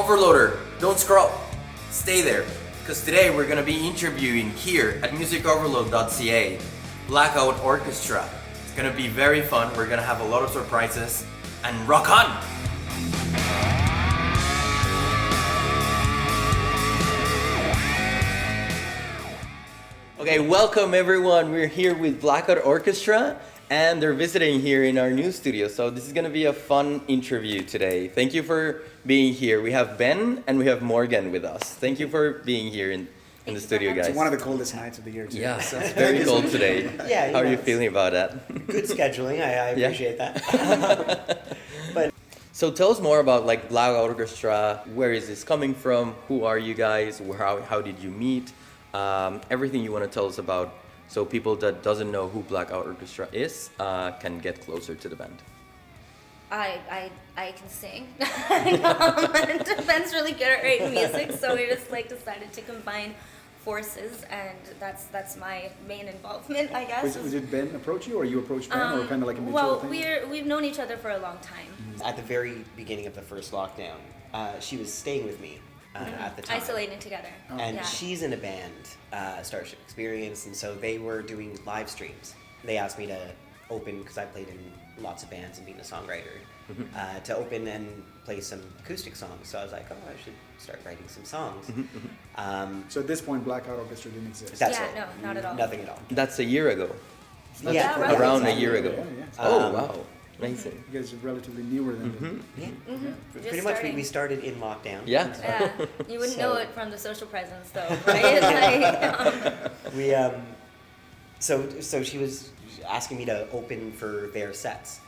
Overloader, don't scroll. Stay there, because today we're gonna be interviewing here at Musicoverload.ca Blackout Orchestra. It's gonna be very fun. We're gonna have a lot of surprises and rock on! Okay, welcome everyone. We're here with Blackout Orchestra and they're visiting here in our new studio. So this is gonna be a fun interview today. Thank you for being here. We have Ben and we have Morgan with us. Thank you for being here in the studio, guys. It's one of the coldest nights of the year too. Yeah, so it's very cold today. Yeah. How are you feeling about that? Good scheduling. I appreciate that. But so tell us more about like Blackout Orchestra. Where is this coming from? Who are you guys? How did you meet? Everything you want to tell us about, so people that doesn't know who Blackout Orchestra is can get closer to the band. I can sing. And Ben's really good at writing music, so we just decided to combine forces, and that's my main involvement, I guess. Did Ben approach you, or you approached Ben, or kind of like a mutual thing? Well, we've known each other for a long time. at the very beginning of the first lockdown, she was staying with me at the time. Isolating together. And Yeah. she's in a band, Starship Experience, and so they were doing live streams. They asked me to open, because I played in lots of bands and being a songwriter, to open and play some acoustic songs. So I was like, oh, I should start writing some songs. So at this point, Blackout Orchestra didn't exist. That's Yeah, it. no, not at all. Nothing at all. That's a year ago. Yeah, right. Around exactly. a year ago. Yeah, yeah. Oh wow, amazing. You guys are relatively newer than them. Yeah. Just Pretty much starting. we started in lockdown. Yeah. Yeah, you wouldn't So- know it from the social presence, though, right? We so she was asking me to open for their sets.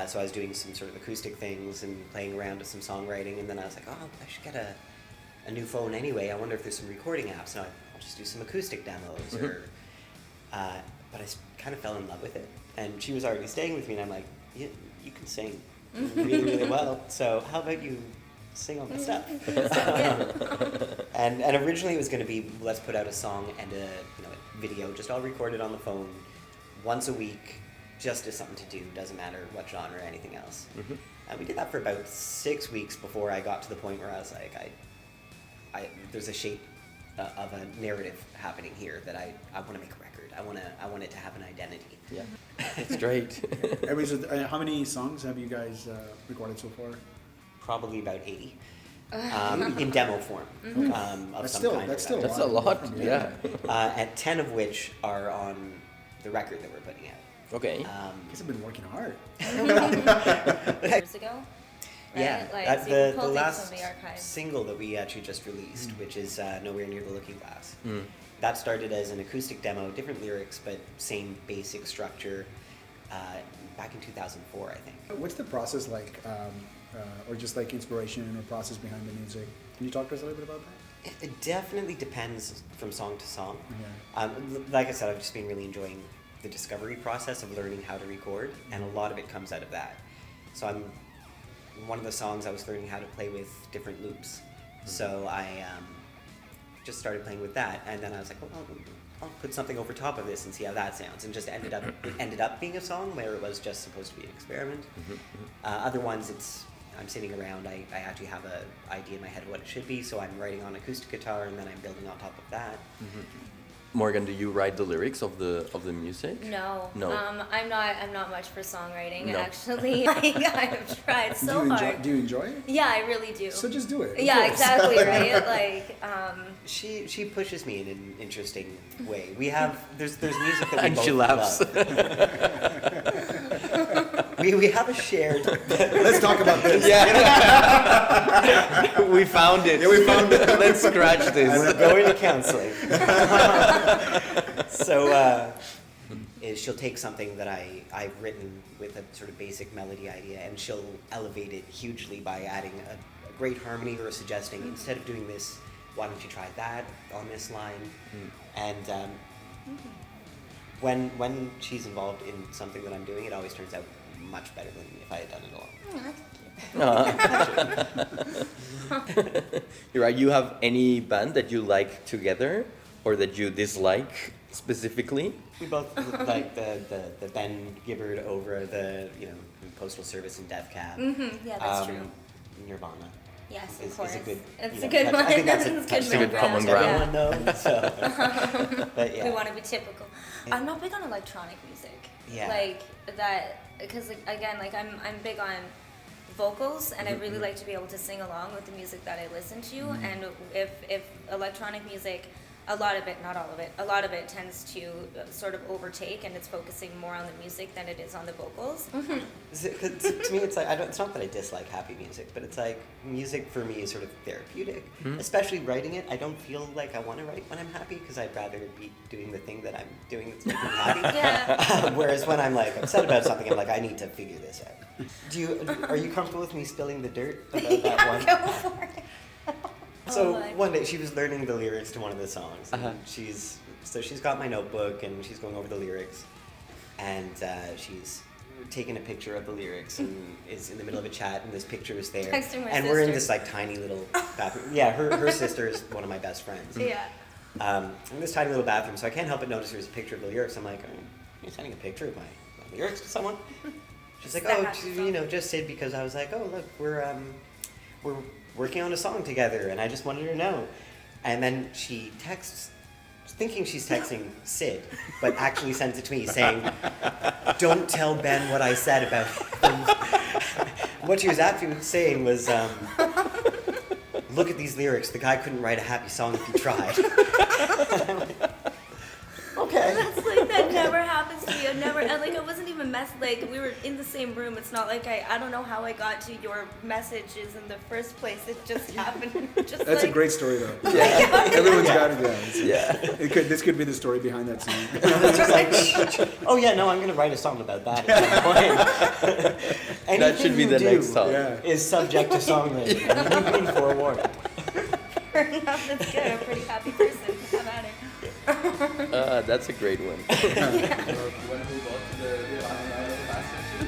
So I was doing some sort of acoustic things and playing around with some songwriting, and then I was like, oh, I should get a new phone anyway. I wonder if there's some recording apps. And I'll just do some acoustic demos. Or, but I kind of fell in love with it, and she was already staying with me, and I'm like, you can sing really, really well. So how about you sing all the stuff? And originally it was going to be, let's put out a song and a video, just all recorded on the phone once a week, just as something to do, doesn't matter what genre or anything else. And we did that for about 6 weeks before I got to the point where I was like, there's a shape of a narrative happening here that I want to make a record. I want it to have an identity. Yeah, it's great. How many songs have you guys recorded so far? Probably about 80. In demo form of That's some still- kind. that's or still another. That's a lot. Yeah. And 10 of which are on the record that we're putting out. Okay. You guys have been working hard. Years ago. Right? Yeah, So you can pull the things last from the archives. single that we actually just released, which is Nowhere Near the Looking Glass. That started as an acoustic demo, different lyrics, but same basic structure, back in 2004, I think. What's the process like, or just like inspiration or process behind the music? Can you talk to us a little bit about that? It definitely depends from song to song. Yeah. Like I said, I've just been really enjoying the discovery process of learning how to record, and a lot of it comes out of that. So one of the songs I was learning how to play with different loops. So I just started playing with that, and then I was like, well, I'll put something over top of this and see how that sounds, and just ended up being a song where it was just supposed to be an experiment. Other ones, I'm sitting around, I actually have an idea in my head of what it should be, so I'm writing on acoustic guitar, and then I'm building on top of that. Morgan, do you write the lyrics of the music? No. No. I'm not much for songwriting, No. actually. I've tried so hard. Do you enjoy it? Yeah, I really do. So just do it. Yeah, exactly, right? She pushes me in an interesting way. There's music that we And both she laughs. love. We have a shared. Let's talk about this. We found it. Yeah, we found it. Let's scratch I'm this. going to counseling. So she'll take something that I've written with a sort of basic melody idea, and she'll elevate it hugely by adding a great harmony or suggesting, instead of doing this, why don't you try that on this line? And when she's involved in something that I'm doing, it always turns out much better than if I had done it alone. You're right. You have any band that you like together, or that you dislike specifically? We both like the Ben Gibbard over the Postal Service and Death Cab. Yeah, that's true. Nirvana. Yes, of is course. a good. It's you know, a good touch- one. I think that's It's a a good touchstone common for almost ground. everyone, though. So, but yeah. We want to be typical. I'm not big on electronic music. Yeah. Like that, because like, again, like I'm big on vocals, and I really like to be able to sing along with the music that I listen to. And if electronic music, a lot of it, not all of it, a lot of it tends to sort of overtake, and it's focusing more on the music than it is on the vocals. 'Cause to me, it's like it's not that I dislike happy music, but it's like music for me is sort of therapeutic. Especially writing it, I don't feel like I want to write when I'm happy because I'd rather be doing the thing that I'm doing that's making me happy. Yeah. Whereas when I'm like upset about something, I'm like, I need to figure this out. Are you comfortable with me spilling the dirt about that one? Go for it. So Oh my. one day she was learning the lyrics to one of the songs, and Uh-huh. she's got my notebook and she's going over the lyrics, and she's taking a picture of the lyrics and is in the middle of a chat, and this picture is there, Texting my and we're in sister. this like tiny little bathroom. Yeah, her sister is one of my best friends. Yeah. In this tiny little bathroom, so I can't help but notice there's a picture of the lyrics. I'm like, you're sending a picture of my lyrics to someone? She's like, oh, just Sid, because I was like, oh, look, we're working on a song together, and I just wanted her to know. And then she texts, thinking she's texting Sid, but actually sends it to me saying, don't tell Ben what I said about him. What she was actually saying was, look at these lyrics, the guy couldn't write a happy song if he tried. Okay. That's like that never happens to me. I never, and like I wasn't even like we were in the same room. It's not like I don't know how I got to your messages in the first place. It just happened. Just That's like, a great story, though. Yeah. Everyone's got it. Yeah. This could be the story behind that song. It's just like, oh yeah, no, I'm going to write a song about that at some point. That should be Anything the you do next song. Yeah. is subject to songwriting. You've been forewarned. fair enough. That's good. I'm a pretty happy person. Have at it. That's a great one. You want to move on to the last section?